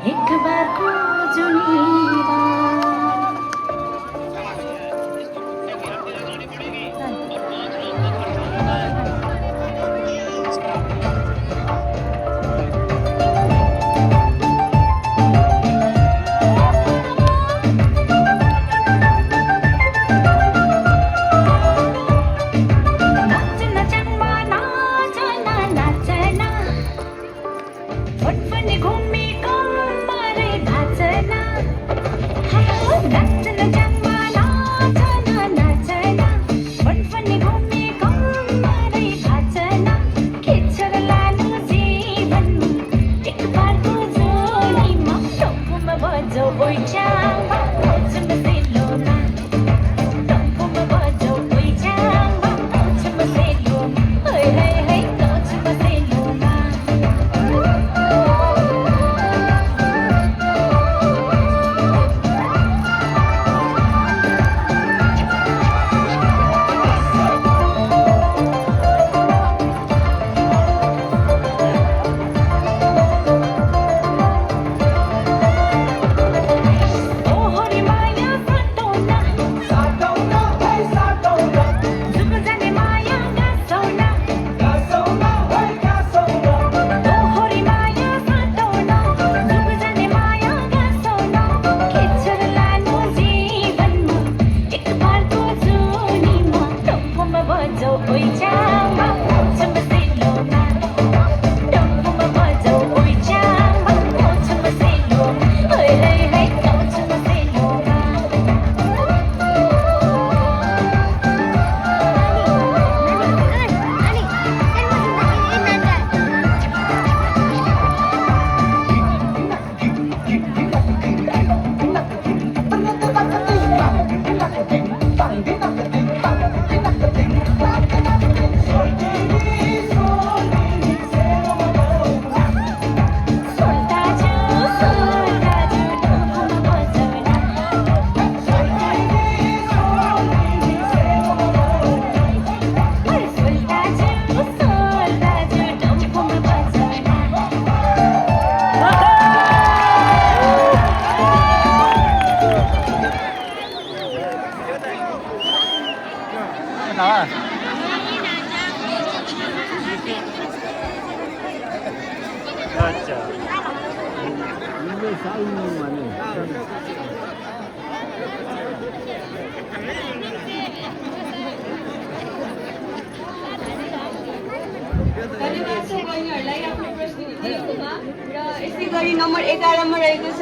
एक बारको जुनीरा नाचना जन्मा नाचना नाचना फटफटी घुमी कमरे भाचना नाचना जन्मा नाचना नाचना फटफटी घुमी कमरे भाचना खेचर लानु जीवन एक बारको जोडीमा टम्पुमा बजौ ओइचामा ओछम सेलोमा टम्पुमा बजौ ओइचामा ओछम सेलोमा है है है ओछम सेलोमा ओहरी माया साटौना साटौना भाइ साटौना जुग जाने माया गासौना गासौना भाइ गासौना ओहरी माया साटौना जुग जाने माया गासौना खेचर लानु जीवनमा एक बारको जुनीमा टम्पुमा बजौ ओइचामा ओछम सेलोमा टम्पुमा बजौ ओइचामा ओछम सेलोमा है है है ओछम सेलोमा सोल्दाजु सोल्दाजु टम्पुमा बजौना सोल्दाजु सोल्दाजु टम्पुमा बजौना अच्छा धन्यवाद छ बहिनीहरूलाई आफ्नो प्रस्तुति दिएकोमा र यसै गरी नम्बर 11 मा रहेको छ